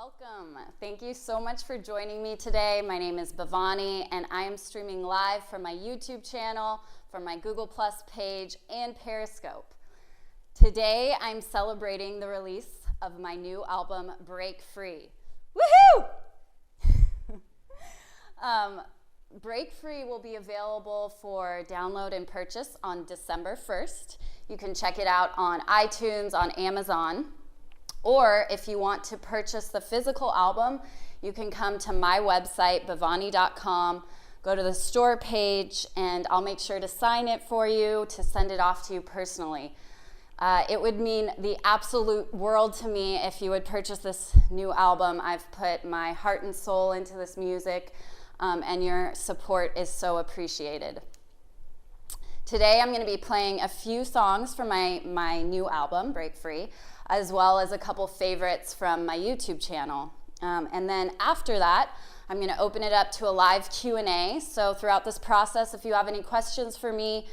Welcome. Thank you so much for joining me today. My name is Bevani, and I am streaming live from my YouTube channel, from my Google Plus page, and Periscope. Today, I'm celebrating the release of my new album, Break Free. Woohoo! Break Free will be available for download and purchase on December 1st. You can check it out on iTunes, on Amazon. Or if you want to purchase the physical album, you can come to my website, bevani.com, go to the store page, and I'll make sure to sign it for you to send it off to you personally. It would mean the absolute world to me if you would purchase this new album. I've put my heart and soul into this music, and your support is so appreciated. Today I'm going to be playing a few songs from my new album, Break Free, as well as a couple favorites from my YouTube channel. And then after that, I'm going to open it up to a live Q&A. So throughout this process, if you have any questions for me,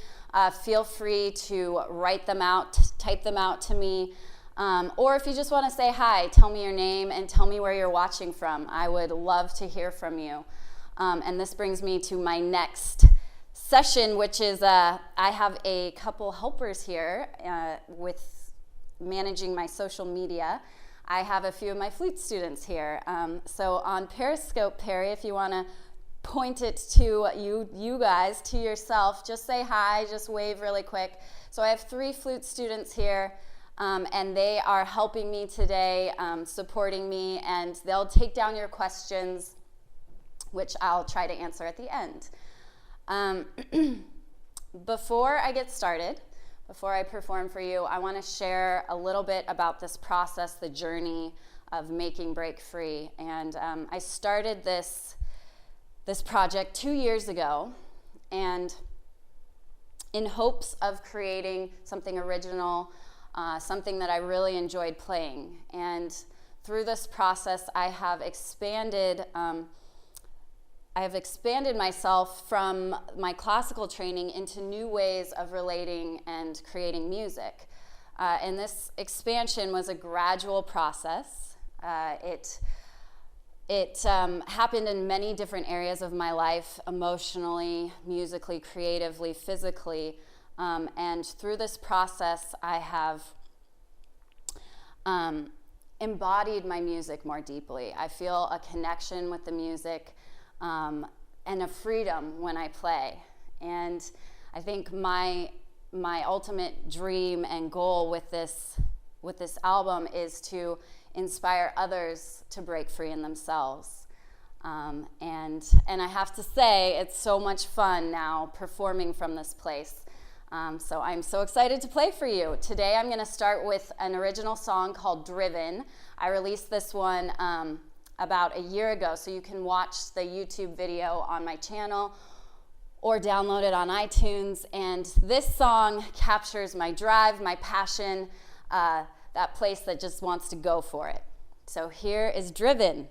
feel free to write them out, type them out to me. Or if you just want to say hi, tell me your name and tell me where you're watching from. I would love to hear from you. And this brings me to my next session, which is I have a couple helpers here with managing my social media. I have a few of my flute students here. So on Periscope, Perry, if you want to point it to you guys, to yourself, just say hi, just wave really quick. So I have 3 flute students here, and they are helping me today, supporting me, and they'll take down your questions, which I'll try to answer at the end. Before I get started, before I perform for you, I want to share a little bit about this process, the journey of making Break Free. And I started this project 2 years ago, and in hopes of creating something original, something that I really enjoyed playing. And through this process, I have expanded myself from my classical training into new ways of relating and creating music. And this expansion was a gradual process. It happened in many different areas of my life, emotionally, musically, creatively, physically. And through this process, I have embodied my music more deeply. I feel a connection with the music, and a freedom when I play. And I think my ultimate dream and goal with this album is to inspire others to break free in themselves. And I have to say, it's so much fun now performing from this place. So I'm so excited to play for you. Today I'm going to start with an original song called Driven. I released this one about a year ago, so you can watch the YouTube video on my channel or download it on iTunes. And this song captures my drive, my passion, that place that just wants to go for it. So here is Driven.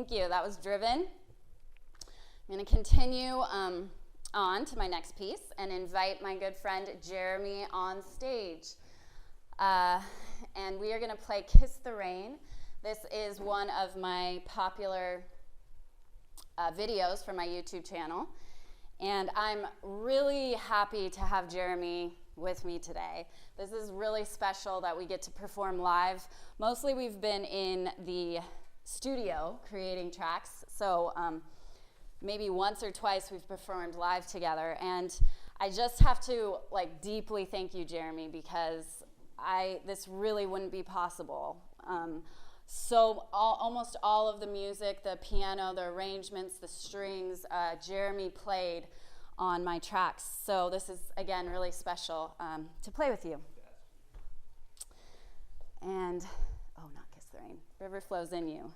Thank you. That was Driven. I'm going to continue on to my next piece and invite my good friend Jeremy on stage. And we are going to play Kiss the Rain. This is one of my popular videos for my YouTube channel. And I'm really happy to have Jeremy with me today. This is really special that we get to perform live. Mostly we've been in the studio creating tracks, so maybe once or twice we've performed live together. And I just have to deeply thank you, Jeremy, because this really wouldn't be possible. Almost all of the music, the piano, the arrangements, the strings, Jeremy played on my tracks. So this is, again, really special to play with you. And, not Kiss the Rain. River Flows in You.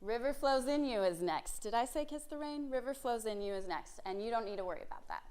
River Flows in You is next. Did I say Kiss the Rain? River Flows in You is next. And you don't need to worry about that.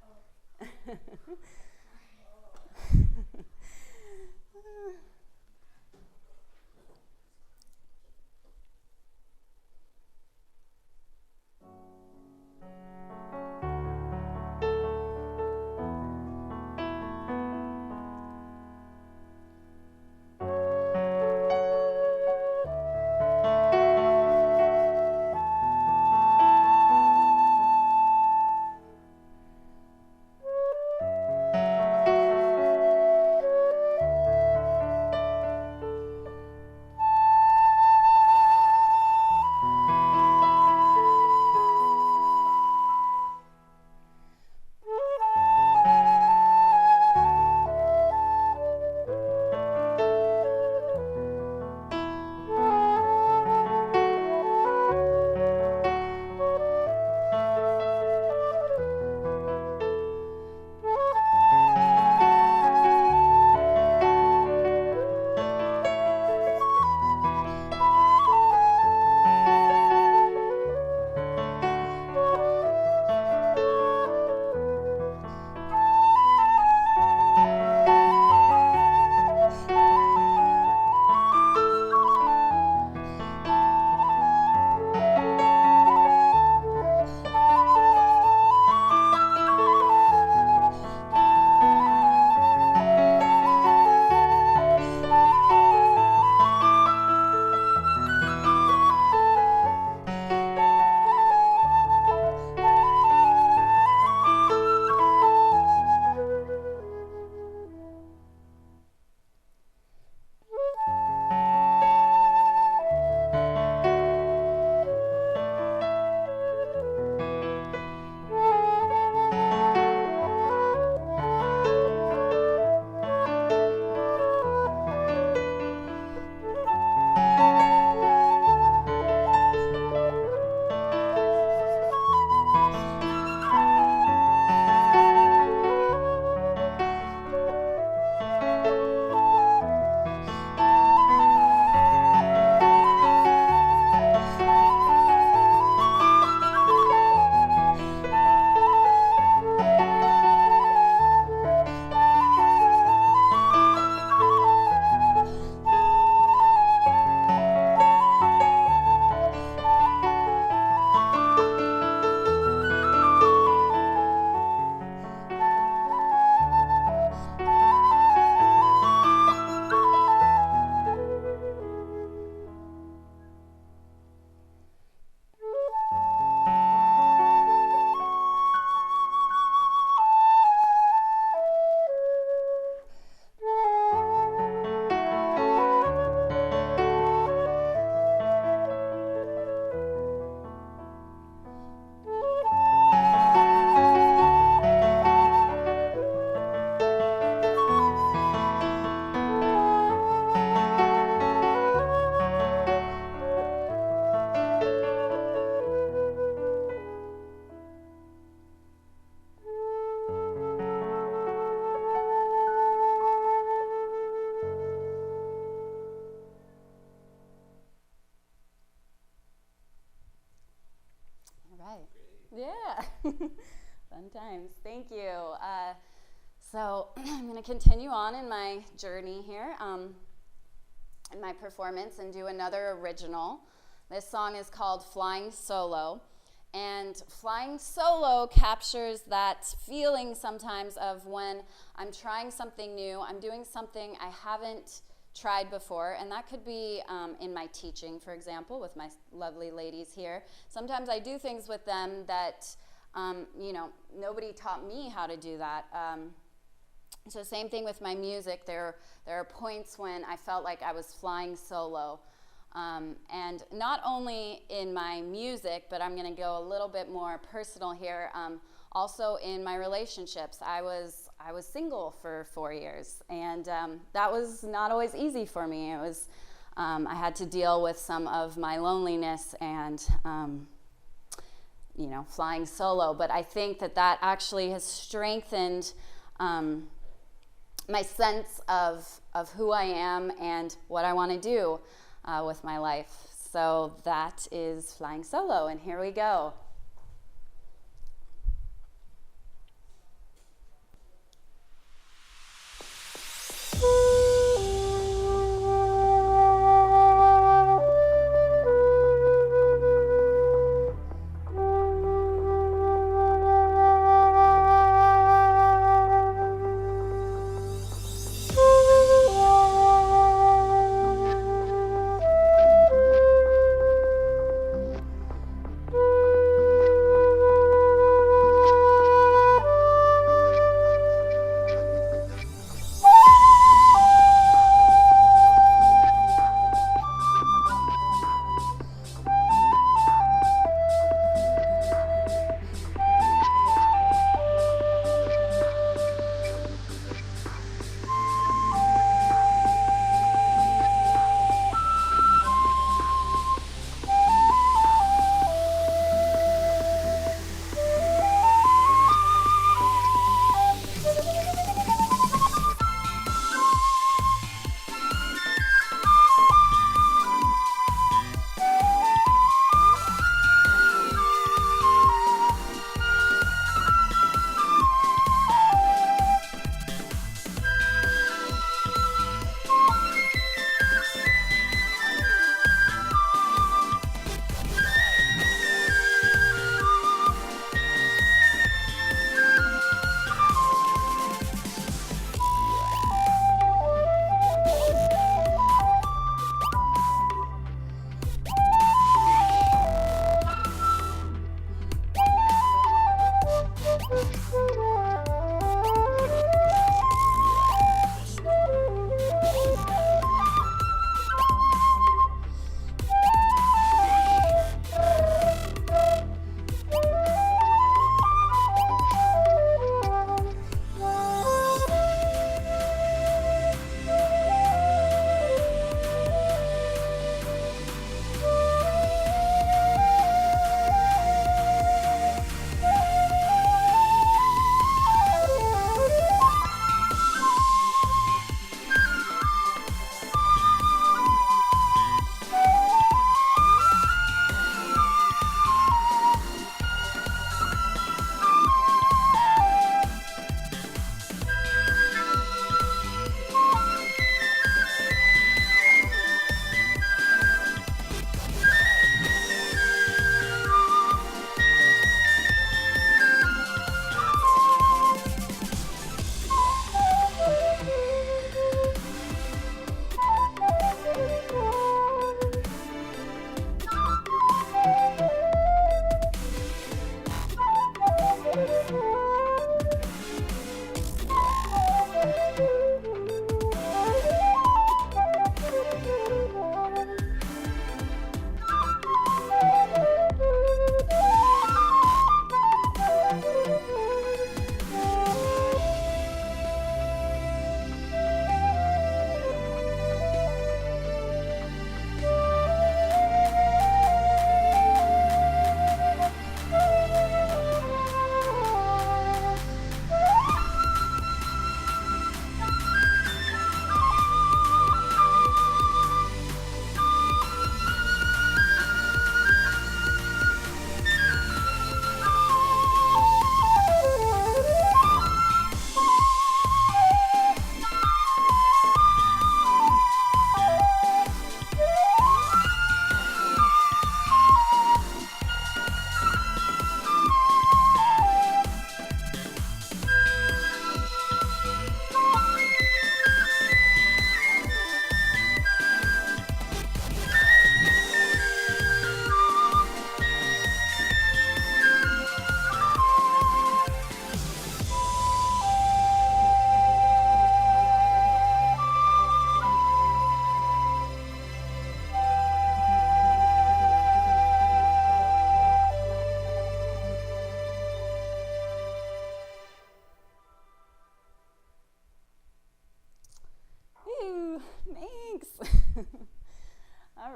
Yeah. Fun times. Thank you. So I'm going to continue on in my journey here in my performance and do another original This song is called Flying Solo. And flying solo captures that feeling sometimes of when I'm trying something new, I'm doing something I haven't tried before, and that could be in my teaching, for example, with my lovely ladies here. Sometimes I do things with them that, nobody taught me how to do that. So same thing with my music. There are points when I felt like I was flying solo. And not only in my music, but I'm going to go a little bit more personal here. Also in my relationships, I was single for 4 years, and that was not always easy for me. It was I had to deal with some of my loneliness and flying solo. But I think that actually has strengthened my sense of who I am and what I want to do with my life. So that is Flying Solo, and here we go.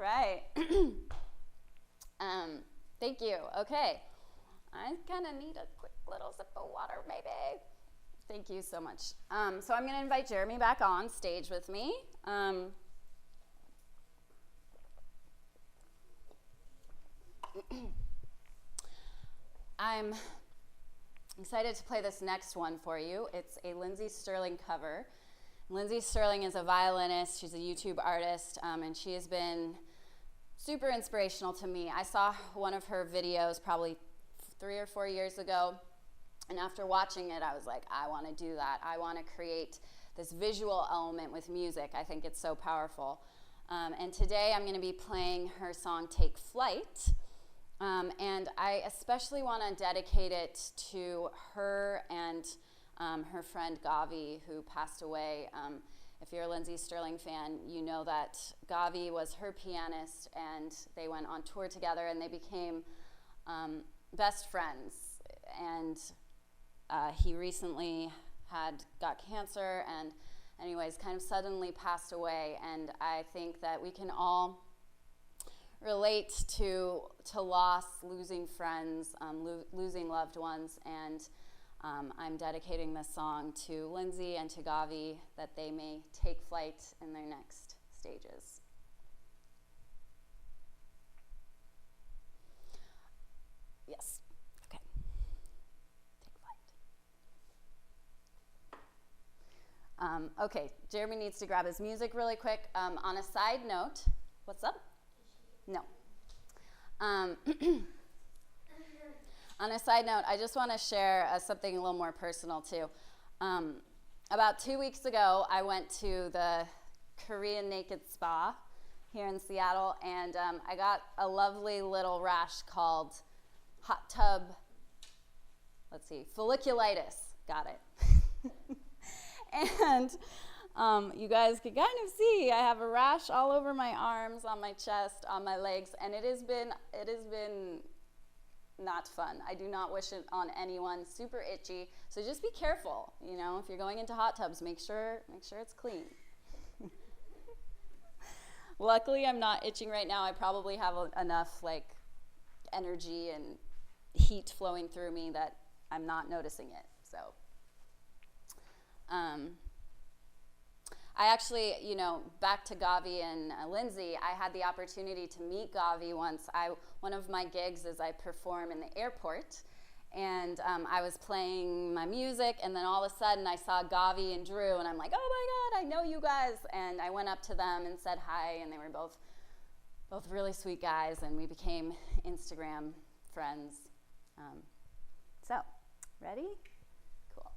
right. Thank you. Okay. I kind of need a quick little sip of water, maybe. Thank you so much. So I'm going to invite Jeremy back on stage with me. I'm excited to play this next one for you. It's a Lindsey Stirling cover. Lindsey Stirling is a violinist. She's a YouTube artist, and she has been super inspirational to me. I saw one of her videos probably 3 or 4 years ago, and after watching it, I was like, I want to do that. I want to create this visual element with music. I think it's so powerful. And today I'm going to be playing her song, Take Flight. And I especially want to dedicate it to her and her friend Gavi, who passed away. If you're a Lindsey Stirling fan, you know that Gavi was her pianist, and they went on tour together, and they became best friends. And he recently got cancer, and anyways, kind of suddenly passed away. And I think that we can all relate to loss, losing friends, losing loved ones, and I'm dedicating this song to Lindsey and to Gavi, that they may take flight in their next stages. Yes, okay. Take flight. Okay, Jeremy needs to grab his music really quick. On a side note, what's up? No. On a side note, I just want to share something a little more personal too. About 2 weeks ago, I went to the Korean Naked Spa here in Seattle, and I got a lovely little rash called hot tub, folliculitis. Got it. And you guys can kind of see I have a rash all over my arms, on my chest, on my legs, and it has been not fun. I do not wish it on anyone. Super itchy. So just be careful. You know, if you're going into hot tubs, make sure it's clean. Luckily, I'm not itching right now. I probably have enough energy and heat flowing through me that I'm not noticing it. So. I actually, back to Gavi and Lindsey, I had the opportunity to meet Gavi once. One of my gigs is I perform in the airport, and I was playing my music, and then all of a sudden I saw Gavi and Drew, and I'm like, oh my God, I know you guys. And I went up to them and said hi, and they were both really sweet guys, and we became Instagram friends. So, ready? Cool.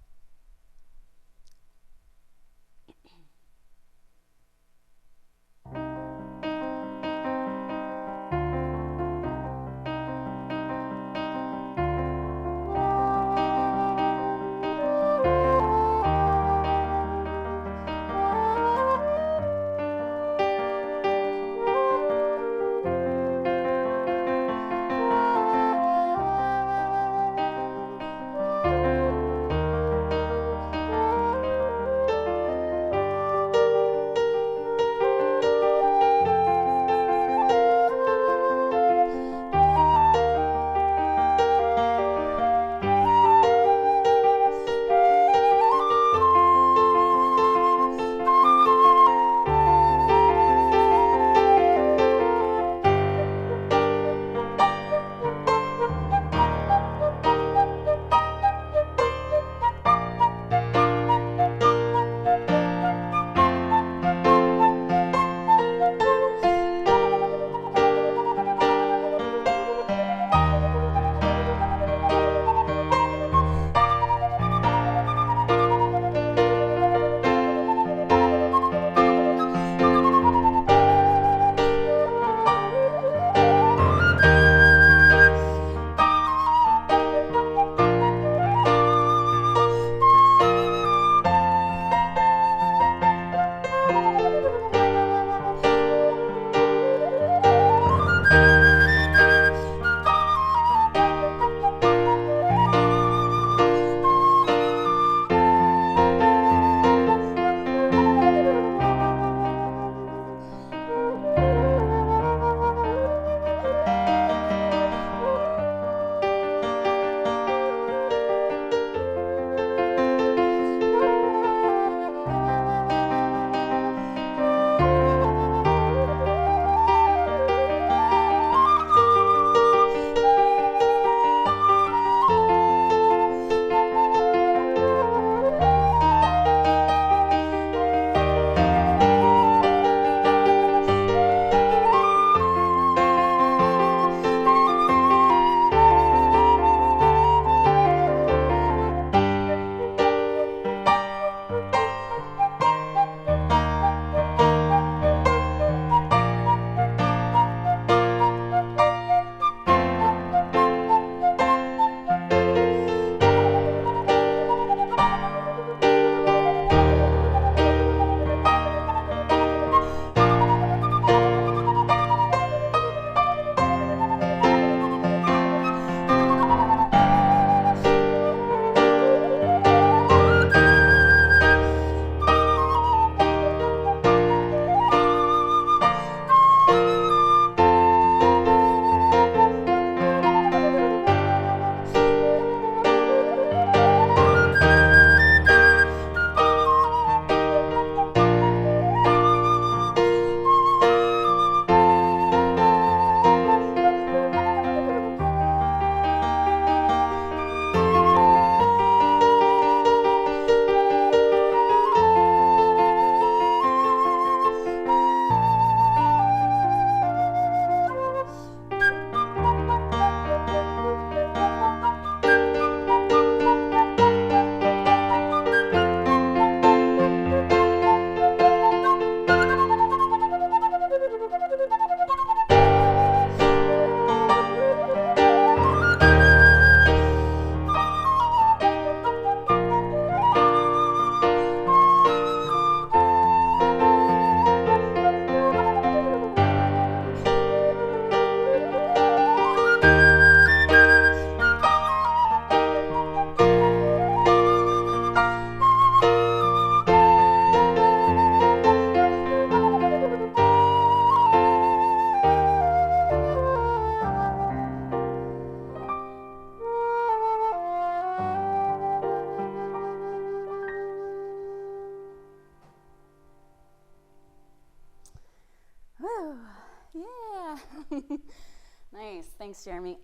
Nice. Thanks, Jeremy.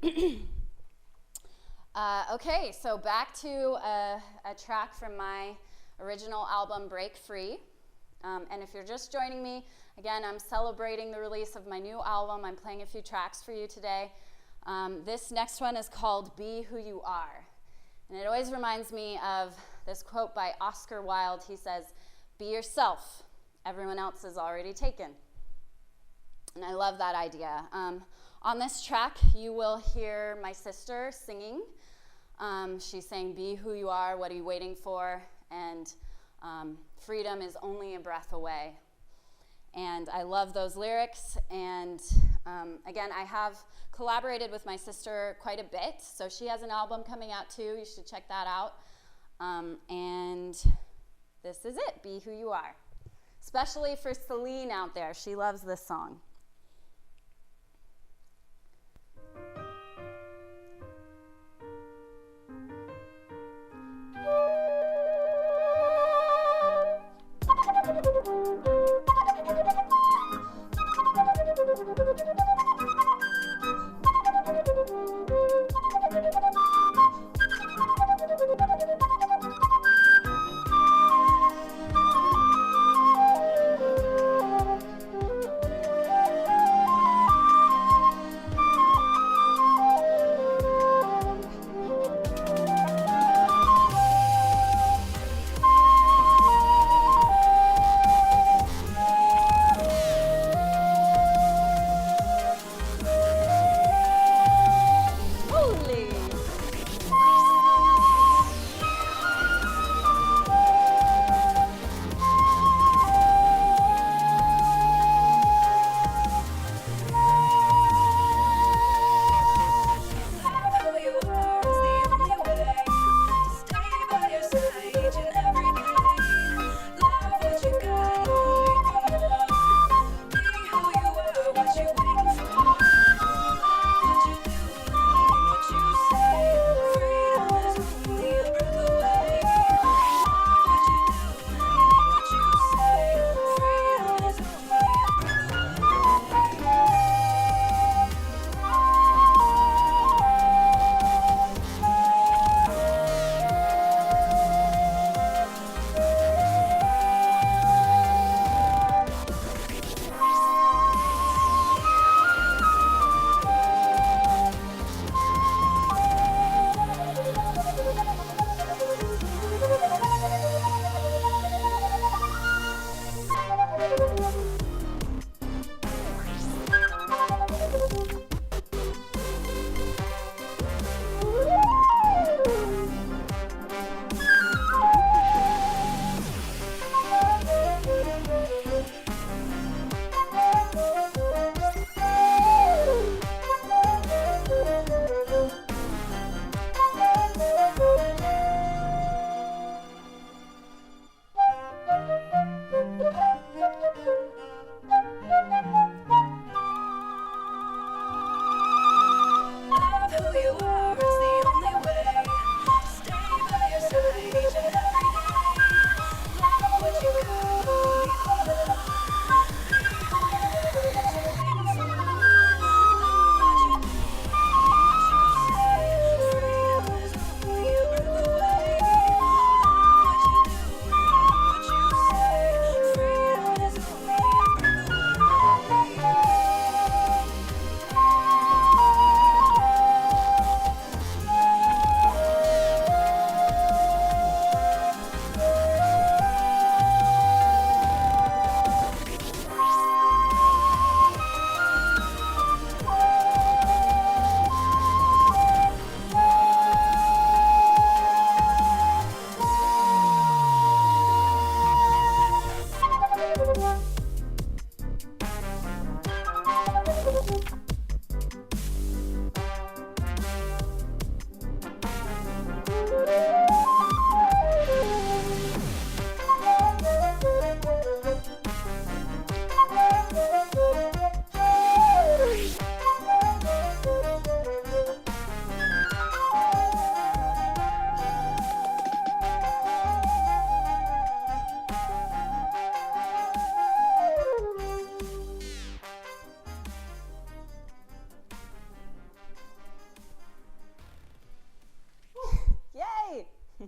Okay, so back to a track from my original album, Break Free. And if you're just joining me, again, I'm celebrating the release of my new album. I'm playing a few tracks for you today. This next one is called Be Who You Are. And it always reminds me of this quote by Oscar Wilde. He says, "Be yourself. Everyone else is already taken." And I love that idea. On this track, you will hear my sister singing. She's saying, "Be who you are, what are you waiting for?" And freedom is only a breath away. And I love those lyrics. And again, I have collaborated with my sister quite a bit. So she has an album coming out too. You should check that out. And this is it, Be Who You Are. Especially for Celine out there. She loves this song.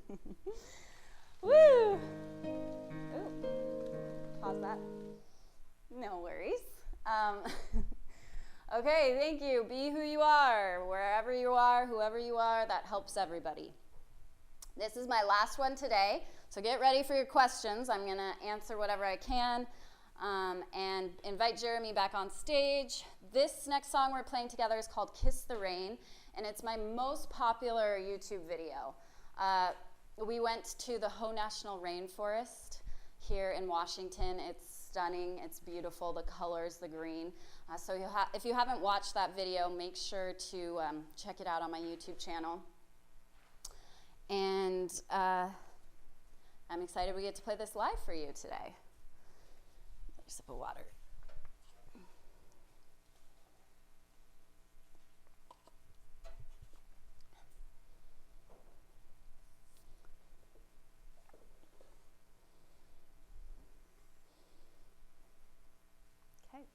Woo! Ooh. Pause that. No worries. Okay, thank you. Be who you are, wherever you are, whoever you are, that helps everybody. This is my last one today, so get ready for your questions. I'm going to answer whatever I can and invite Jeremy back on stage. This next song we're playing together is called Kiss the Rain, and it's my most popular YouTube video. We went to the Hoh National Rainforest here in Washington. It's stunning, it's beautiful, the colors, the green. So if you haven't watched that video, make sure to check it out on my YouTube channel. And I'm excited we get to play this live for you today. Another sip of water. Okay.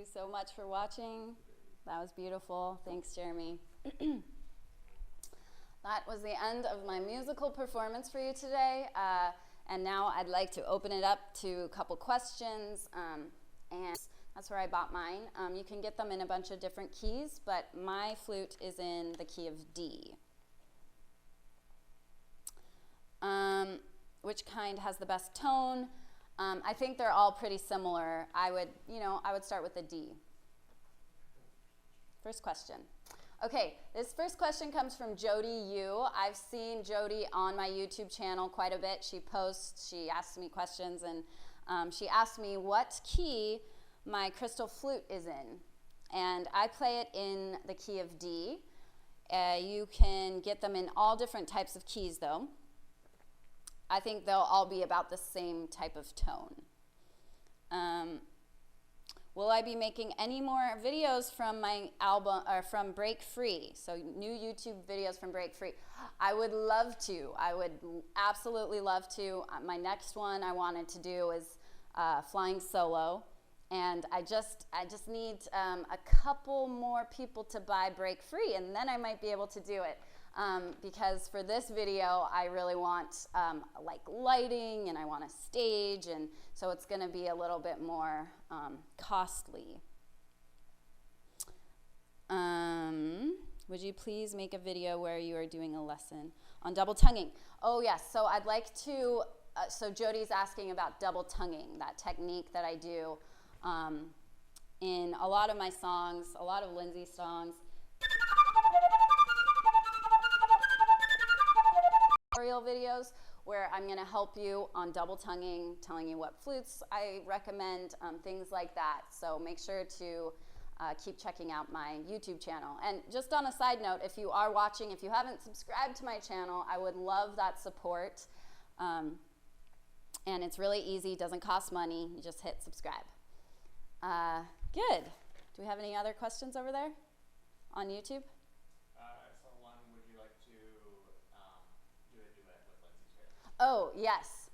you so much for watching. That was beautiful. Thanks, Jeremy. That was the end of my musical performance for you today. And now I'd like to open it up to a couple questions. And that's where I bought mine. You can get them in a bunch of different keys, but my flute is in the key of D. Which kind has the best tone? I think they're all pretty similar. I would start with the D. First question. Okay, this first question comes from Jody Yu. I've seen Jody on my YouTube channel quite a bit. She posts, she asks me questions, and she asked me what key my crystal flute is in. And I play it in the key of D. You can get them in all different types of keys, though. I think they'll all be about the same type of tone. Will I be making any more videos from my album, or from Break Free? So new YouTube videos from Break Free. I would love to. I would absolutely love to. My next one I wanted to do is flying solo. And I just need a couple more people to buy Break Free, and then I might be able to do it. Because for this video, I really want like lighting, and I want a stage, and so it's going to be a little bit more costly. Would you please make a video where you are doing a lesson on double tonguing? Oh yes, so I'd like to, so Jody's asking about double tonguing, that technique that I do in a lot of my songs, a lot of Lindsay's songs. Tutorial videos where I'm going to help you on double tonguing, telling you what flutes I recommend, things like that. So make sure to keep checking out my YouTube channel. And just on a side note, if you are watching, if you haven't subscribed to my channel, I would love that support. And it's really easy, doesn't cost money, you just hit subscribe. Good. Do we have any other questions over there on YouTube? Oh, yes.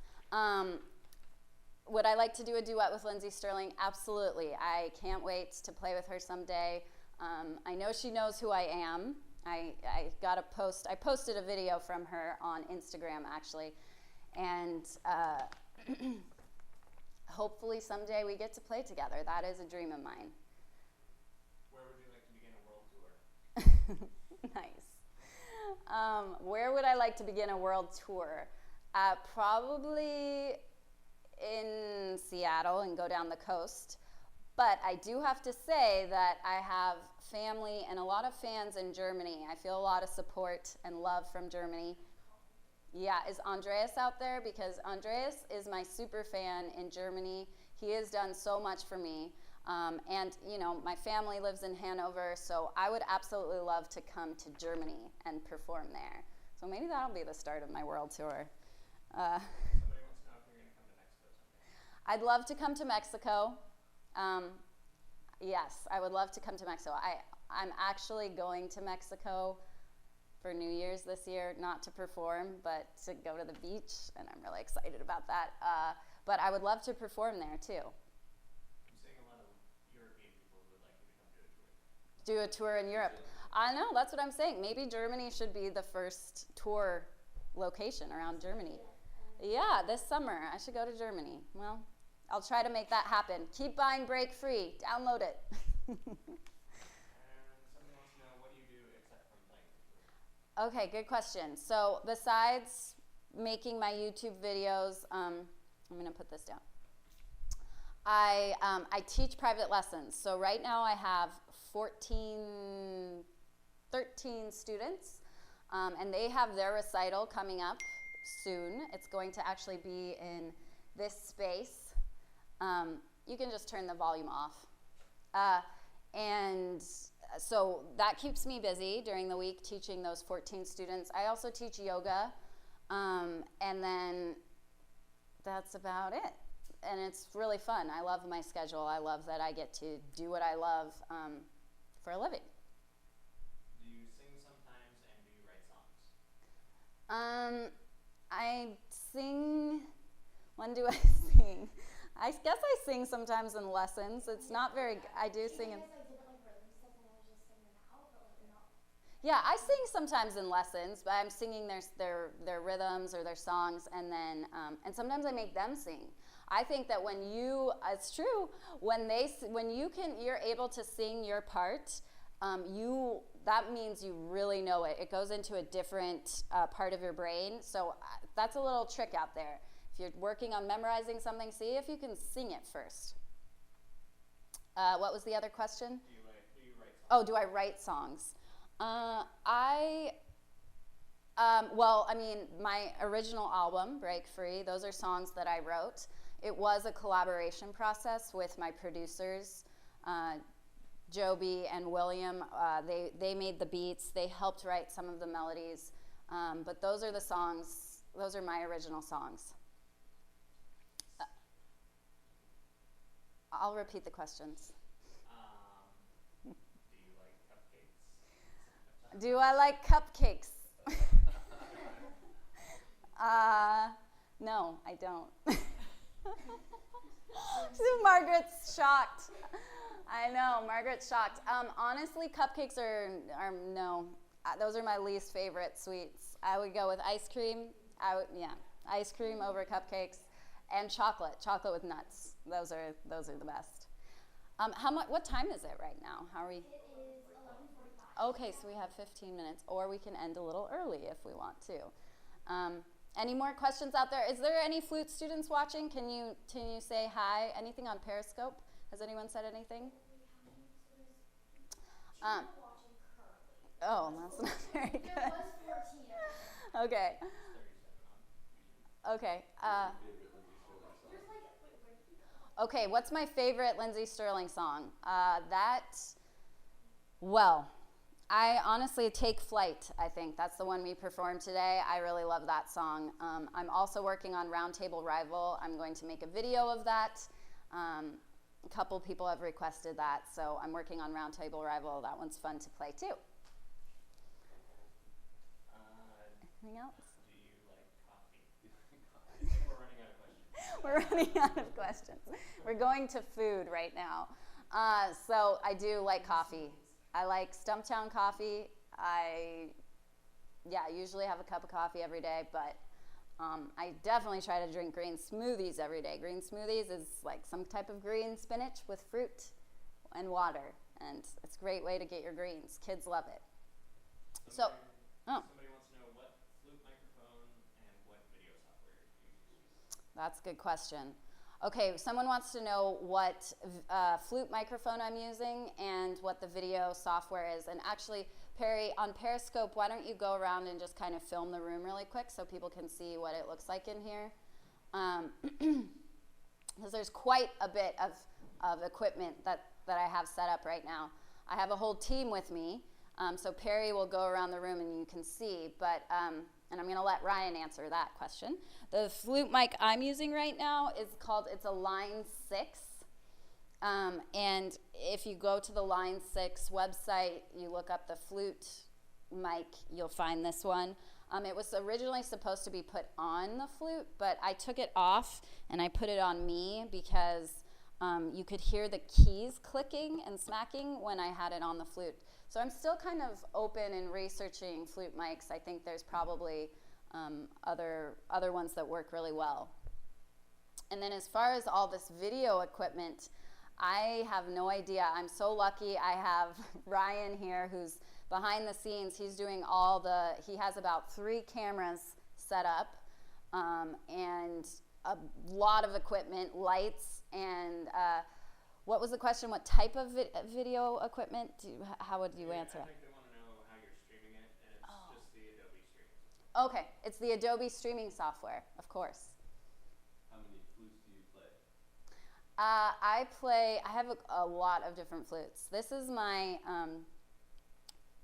Would I like to do a duet with Lindsay Sterling? Absolutely. I can't wait to play with her someday. I know she knows who I am. I posted a video from her on Instagram, actually. And hopefully someday we get to play together. That is a dream of mine. Where would you like to begin a world tour? Nice. Where would I like to begin a world tour? Probably in Seattle and go down the coast. But I do have to say that I have family and a lot of fans in Germany. I feel a lot of support and love from Germany. Yeah, is Andreas out there? Because Andreas is my super fan in Germany. He has done so much for me. And, you know, my family lives in Hanover, so I would absolutely love to come to Germany and perform there. So maybe that'll be the start of my world tour. Somebody wants to know if you're going to come to Mexico someday. I'd love to come to Mexico. Yes, I would love to come to Mexico. I'm actually going to Mexico for New Year's this year, not to perform, but to go to the beach, and I'm really excited about that. But I would love to perform there too. I'm seeing a lot of European people who would like you to come do a tour. Do a tour in Europe. I know, that's what I'm saying. Maybe Germany should be the first tour location around Germany. Yeah, this summer I should go to Germany. Well, I'll try to make that happen. Keep buying Break Free. Download it. And somebody wants to know, what do you do except from playing the flute? Okay, good question. So besides making my YouTube videos, I'm going to put this down. I teach private lessons. So right now I have 13 students, and they have their recital coming up soon. It's going to actually be in this space. You can just turn the volume off. And so that keeps me busy during the week teaching those 14 students. I also teach yoga, and then that's about it. And it's really fun. I love my schedule. I love that I get to do what I love for a living. Do you sing sometimes, and do you write songs? I sing. When do I sing? I guess I sing sometimes in lessons. It's not very, I do sing in. Did like rhythm stuff and I was just singing them out, but like not. Yeah, I sing sometimes in lessons, but I'm singing their rhythms or their songs, and then and sometimes I make them sing. I think that when you, it's true, when you're able to sing your part, that means you really know it. It goes into a different part of your brain. So that's a little trick out there. If you're working on memorizing something, see if you can sing it first. What was the other question? Do you write songs? Oh, do I write songs? Well, I mean, my original album, Break Free, those are songs that I wrote. It was a collaboration process with my producers, Joby and William. They made the beats. They helped write some of the melodies. But those are the songs. Those are my original songs. I'll repeat the questions. Do you like cupcakes? Do I like cupcakes? No, I don't. Margaret's shocked. I know, Margaret's shocked. Honestly, cupcakes are no. Those are my least favorite sweets. I would go with ice cream. Ice cream over cupcakes, and chocolate with nuts. Those are the best. What time is it right now? How are we? It is 11:45. Okay, so we have 15 minutes, or we can end a little early if we want to. Any more questions out there? Is there any flute students watching? Can you say hi? Anything on Periscope? Has anyone said anything? She's not watching currently. Oh, that's not very good. There was 14. Okay. 37 on YouTube. Okay. There's like, wait, where did you go? Okay, what's my favorite Lindsey Sterling song? I honestly Take Flight, I think. That's the one we performed today. I really love that song. I'm also working on Roundtable Rival. I'm going to make a video of that. A couple people have requested that, so I'm working on Roundtable Rival. That one's fun to play too. Anything else? Do you like coffee? I think we're running out of questions. We're running out of questions. We're going to food right now. So I do like coffee. I like Stumptown coffee. I usually have a cup of coffee every day, but I definitely try to drink green smoothies every day. Green smoothies is like some type of green spinach with fruit and water, and it's a great way to get your greens. Kids love it. Somebody wants to know what flute microphone and what video software do you use? That's a good question. Okay, someone wants to know what flute microphone I'm using and what the video software is. And actually, Perry, on Periscope, why don't you go around and just kind of film the room really quick so people can see what it looks like in here? Because there's quite a bit of equipment that I have set up right now. I have a whole team with me, so Perry will go around the room and you can see, but and I'm going to let Ryan answer that question. The flute mic I'm using right now it's a Line 6. And if you go to the Line 6 website, you look up the flute mic, you'll find this one. It was originally supposed to be put on the flute, but I took it off and I put it on me because you could hear the keys clicking and smacking when I had it on the flute. So I'm still kind of open and researching flute mics. I think there's probably other ones that work really well. And then as far as all this video equipment, I have no idea. I'm so lucky I have Ryan here who's behind the scenes. He's doing he has about 3 cameras set up and a lot of equipment, lights, and what was the question? What type of video equipment? How would you answer? I think they want to know how you're streaming it, and it's just the Adobe streaming. Okay, it's the Adobe streaming software, of course. How many flutes do you play? I have a lot of different flutes. This is my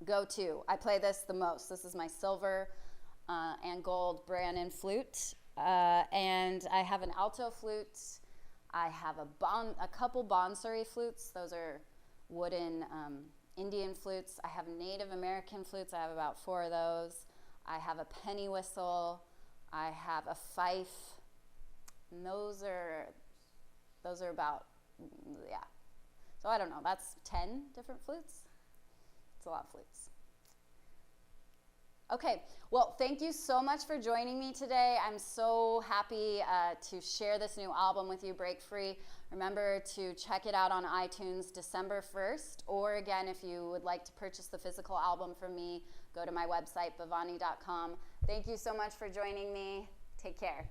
go-to. I play this the most. This is my silver and gold Brannon flute. And I have an alto flute. I have a couple Bonsuri flutes. Those are wooden Indian flutes. I have Native American flutes. I have about 4 of those. I have a penny whistle. I have a fife. And those are those are about, yeah. So I don't know, that's 10 different flutes. It's a lot of flutes. Okay, well, thank you so much for joining me today. I'm so happy to share this new album with you, Break Free. Remember to check it out on iTunes December 1st, or again, if you would like to purchase the physical album from me, go to my website, bevani.com. Thank you so much for joining me. Take care.